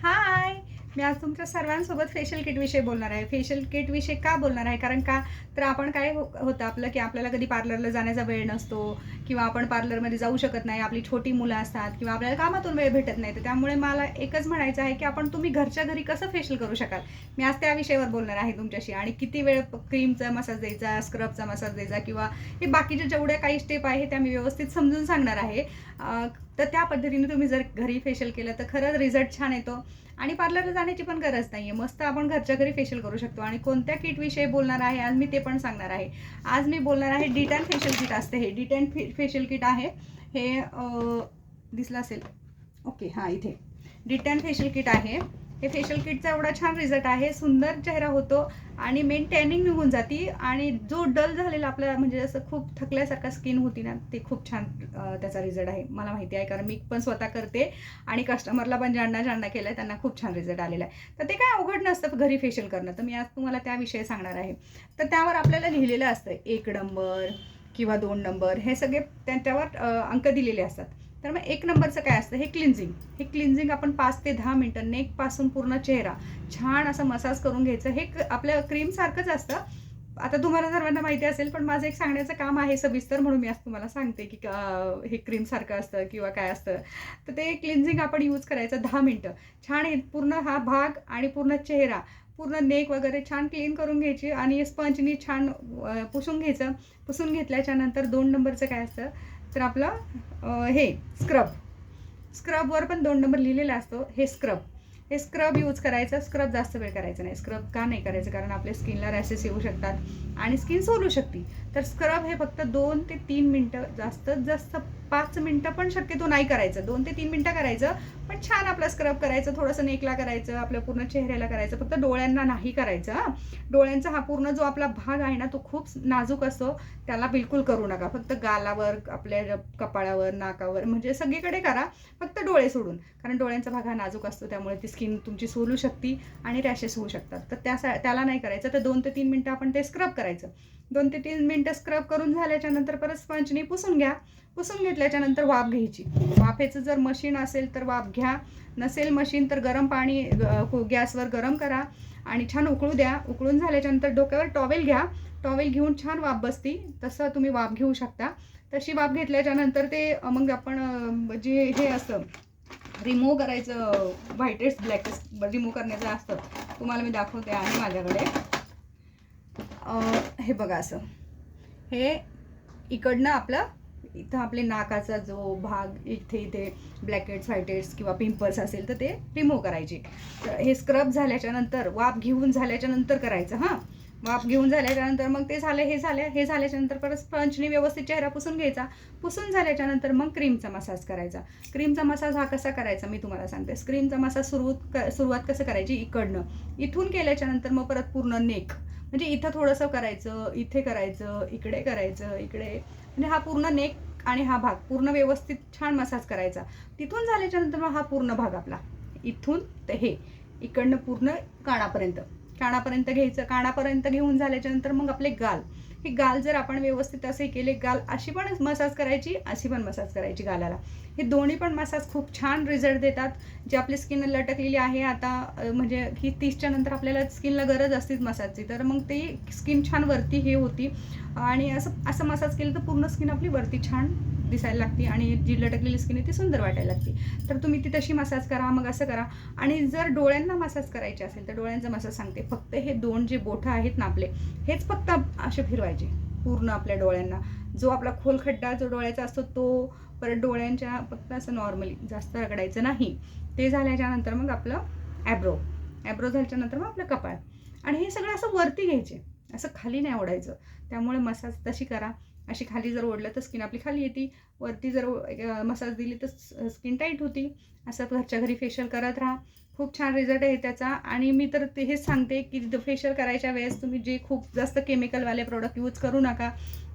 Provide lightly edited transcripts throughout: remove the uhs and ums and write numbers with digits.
हाय! मी आज तुमच्या सर्वांसोबत फेशियल किटविषयी बोलणार आहे. फेशियल किटविषयी का बोलणार आहे? कारण का तर आपण काय होतं आपलं, की आपल्याला कधी पार्लरला जाण्याचा वेळ नसतो किंवा आपण पार्लरमध्ये जाऊ शकत नाही. आपली छोटी मुलं असतात किंवा आपल्याला कामातून वेळ भेटत नाही. तर त्यामुळे मला एकच म्हणायचं आहे, की तुम्ही घरच्या घरी कसं फेशियल करू शकाल? मी आज त्या विषयावर बोलणार आहे तुमच्याशी आणि किती वेळ क्रीमचा मसाज द्यायचा, स्क्रबचा मसाज द्यायचा किंवा हे बाकीच्या जेवढ्या काही स्टेप आहे त्या मी व्यवस्थित समजून सांगणार आहे. तर त्या पद्धतीने तुम्ही जर घरी फेशियल केलं तर खरंच रिझल्ट छान येतो आणि पार्लरला जाण्याची पण गरज नाही आहे. मस्त आपण घरच्या घरी फेशियल करू शकतो. आणि कोणत्या किटविषयी बोलणार आहे आज मी ते पण सांगणार आहे. आज मी बोलणार आहे डिटॅन फेशियल किट असते. हे डिटॅन फेशियल किट आहे. हे दिसलं असेल. ओके, हां, इथे डिटॅन फेशियल किट आहे. हे फेशियल किटचा एवढा छान रिझल्ट आहे. सुंदर चेहरा होतो आणि मेन टॅनिंग निघून जाती आणि जो डल झालेला आपला म्हणजे असं खूप थकल्यासारखा स्किन होती ना, ते खूप छान त्याचा रिझल्ट आहे. मला माहिती आहे, कारण मी पण स्वतः करते आणि कस्टमरला पण ज्यांना केलं आहे त्यांना खूप छान रिझल्ट आलेला आहे. तर ते काय अवघड नसतं घरी फेशियल करणं. तर मी आज तुम्हाला त्याविषयी सांगणार आहे. तर त्यावर आपल्याला लिहिलेलं असतं 1 नंबर किंवा 2 नंबर, हे सगळे त्याच्यावर अंक दिलेले असतात. तर मग 1 नंबरचं काय असतं? हे क्लिन्झिंग. हे क्लिन्झिंग आपण 5 ते 10 मिनटं नेकपासून पूर्ण चेहरा छान असं मसाज करून घ्यायचं. हे आपल्या क्रीमसारखंच असतं. आता तुम्हाला सर्वांना माहिती असेल, पण माझं एक सांगण्याचं काम आहे सविस्तर, म्हणून मी आज तुम्हाला सांगते की हे क्रीमसारखं असतं किंवा काय असतं. तर ते क्लिन्झिंग आपण यूज करायचं 10 मिनटं. छान हे पूर्ण हा भाग आणि पूर्ण चेहरा, पूर्ण नेक वगैरे छान क्लीन करून घ्यायची आणि स्पंजनी छान पुसून घ्यायचं. पुसून घेतल्याच्या नंतर 2 नंबरचं काय असतं तर आपलं हे स्क्रब. स्क्रबवर पण 2 नंबर लिहिलेला असतो. हे स्क्रब यूज करायचं. स्क्रब जास्त वेळ करायचं नाही. स्क्रब का नाही करायचं? कारण आपल्या स्किनला रॅशेस येऊ शकतात आणि स्किन सोलू शकते. तर स्क्रब हे फक्त 2 ते 3 मिनटं, जास्तीत जास्त 5 मिनटं पण शक्यतो नाही करायचं. 2 ते 3 मिनटं करायचं, पण छान आपला स्क्रब करायचं. थोडंसं नेकला करायचं, आपल्या पूर्ण चेहऱ्याला करायचं. फक्त डोळ्यांना नाही करायचं हां. डोळ्यांचा हा पूर्ण जो आपला भाग आहे ना, तो खूप नाजूक असतो. त्याला बिलकुल करू नका. फक्त गालावर, आपल्या कपाळावर, नाकावर, म्हणजे सगळीकडे करा, फक्त डोळे सोडून. कारण डोळ्यांचा भाग हा नाजूक असतो, त्यामुळे ती स्किन तुमची सोलू शकते आणि रॅशेस होऊ शकतात. तर त्याला नाही करायचं. तर 2 ते 3 मिनटं आपण ते स्क्रब करायचं. 2 ते 3 मिनटं स्क्रब करून झाल्याच्या नंतर परत स्पंजनी पुसून घ्या. पुसून घेतल्याच्या नंतर वाफ घ्यायची. वाफेचं जर मशीन असेल तर वाफ घ्या. नसेल मशीन तर गरम पाणी गॅसवर गरम करा आणि छान उकळू द्या. उकळून झाल्याच्या नंतर डोक्यावर टॉवेल घ्या. टॉवेल घेऊन छान वाफ बसती, तसं तुम्ही वाफ घेऊ शकता. तशी वाफ घेतल्याच्या नंतर ते मग आपण जे हे असतं रिमूव्ह करायचं, व्हाईटेस्ट ब्लॅकेस्ट रिमूव्ह करण्याचं असतं. तुम्हाला मी दाखवते आहे माझ्याकडे. हे बघा, असं हे इकडनं आपलं इथं आपले नाकाचा जो भाग, इथे ब्लॅकेट्स, व्हाईटेट्स किंवा पिंपल्स असेल तर ते रिमूव्ह करायचे. तर हे स्क्रब झाल्याच्या नंतर, वाफ घेऊन झाल्याच्या नंतर करायचं हां. वाफ घेऊन झाल्याच्या नंतर मग ते झालं, हे झाल्याच्या नंतर परत स्पंजने व्यवस्थित चेहरा पुसून घ्यायचा. पुसून झाल्याच्या नंतर मग क्रीमचा मसाज करायचा. क्रीमचा मसाज हा कसा करायचा मी तुम्हाला सांगते. क्रीमचा मसाज सुरुवात कसं करायची? इकडनं. इथून केल्याच्या नंतर मग परत पूर्ण नेक, म्हणजे इथं थोडंसं करायचं, इथे करायचं, इकडे करायचं, इकडे, म्हणजे हा पूर्ण नेक आणि हा भाग पूर्ण व्यवस्थित छान मसाज करायचा. तिथून झाल्याच्या नंतर मग हा पूर्ण भाग आपला इथून ते हे इकडनं पूर्ण कानापर्यंत घ्यायचं. कानापर्यंत घेऊन झाल्याच्या नंतर मग आपले गाल, हे गाल जर आपण व्यवस्थित असे केले, गाल अशी पण मसाज करायची, अशी पण मसाज करायची गालाला. हे दोन्ही पण मसाज खूप छान रिझल्ट देतात. जे आपली स्किन लटकलेली आहे आता, म्हणजे ही 30च्या नंतर आपल्याला स्किनला गरज असतेच मसाजची, तर मग ती स्किन छान वरती हे होती आणि असं मसाज केलं तर पूर्ण स्किन आपली वरती छान दिसायला लागते आणि जी लटकलेली स्किन आहे ती सुंदर वाटायला लागते. तर तुम्ही ती तशी मसाज करा, मग असं करा. आणि जर डोळ्यांना मसाज करायचे असेल तर डोळ्यांचा मसाज सांगते. फक्त हे 2 जे बोटं आहेत ना आपले, हेच फक्त असे फिरवायचे पूर्ण आपल्या डोळ्यांना. जो आपला खोल खड्डा जो डोळ्याचा असतो तो, परत डोळ्यांच्या फक्त असं नॉर्मली, जास्त रगडायचं नाही. ते झाल्याच्या नंतर मग आपलं ॲब्रो झाल्याच्या नंतर मग आपलं कपाळ, आणि हे सगळं असं वरती घ्यायचे, असं खाली नाही ओढायचं. त्यामुळे मसाज तशी करा. अशी खाली जर ओढलं तर स्किन आपली खाली येते, वरती जर मसाज दिली तर स्किन टाईट होती. असं घरच्या घरी फेशियल करत राहा. खूप छान रिझल्ट आहे त्याचा. आणि मी तर हेच सांगते की फेशियल करायच्या वेळेस तुम्ही जे खूप जास्त केमिकलवाले प्रोडक्ट यूज करू नका.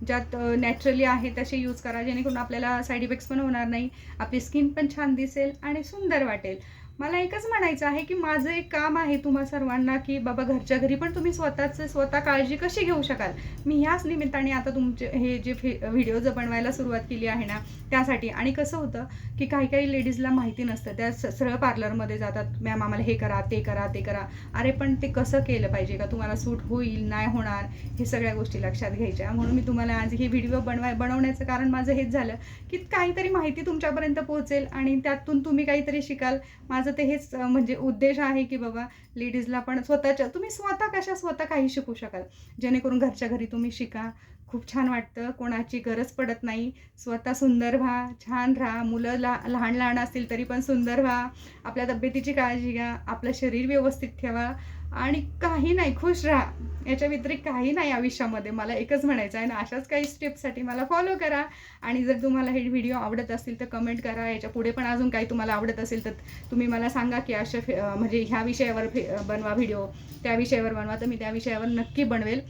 ज्यात नॅचरली आहे तसे यूज करा, जेणेकरून आपल्याला साईड इफेक्ट्स पण होणार नाही, आपली स्किन पण छान दिसेल आणि सुंदर वाटेल. मला एकच म्हणायचं आहे की माझं एक काम आहे तुम्हा सर्वांना, की बाबा घरच्या घरी पण तुम्ही स्वतः काळजी कशी घेऊ शकाल. मी ह्याच निमित्ताने आता तुमचे हे जे व्हिडिओ बनवायला सुरुवात केली आहे ना, त्यासाठी. आणि कसं होतं की काही लेडीजला माहिती नसतं, त्या सरळ पार्लरमध्ये जातात, मॅम आम्हाला हे करा, ते करा, ते करा. अरे पण ते कसं केलं पाहिजे, का तुम्हाला सूट होईल, नाही होणार, हे सगळ्या गोष्टी लक्षात घ्यायच्या. म्हणून मी तुम्हाला आज ही व्हिडिओ बनवण्याचं कारण माझं हेच झालं, की काहीतरी माहिती तुमच्यापर्यंत पोहोचेल आणि त्यातून तुम्ही काहीतरी शिकाल. माझं ते हेच म्हणजे उद्देश आहे, की बाबा लेडीजला पण तुम्ही स्वतः काही शिकू शकाल. जेणेकरून घरच्या घरी तुम्ही शिका. खूप छान वाटतं. कोणाची गरज पडत नाही. स्वतः सुंदर व्हा, छान राहा. मुलं लहान असतील तरी पण सुंदर व्हा. आपल्या तब्येतीची काळजी घ्या. आपलं शरीर व्यवस्थित ठेवा आणि काही नाही, खुश राहा. याच्या व्यतिरिक्त काही नाही आयुष्यामध्ये. मला एकच म्हणायचं आहे. आणि अशाच काही स्टेप्ससाठी मला फॉलो करा. आणि जर तुम्हाला हे व्हिडिओ आवडत असतील तर कमेंट करा. याच्या पुढे पण अजून काही तुम्हाला आवडत असेल तर तुम्ही मला सांगा, की म्हणजे ह्या विषयावर बनवा व्हिडिओ, त्या विषयावर बनवा. तर मी त्या विषयावर नक्की बनवेल.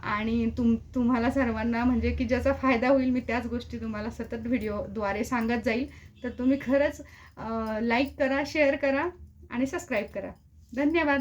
आणि तुम्हाला सर्वांना म्हणजे की ज्याचा फायदा होईल, मी त्याच गोष्टी तुम्हाला सतत व्हिडिओद्वारे सांगत जाईल. तर तुम्ही खरंच लाईक करा, शेअर करा आणि सबस्क्राईब करा. धन्यवाद.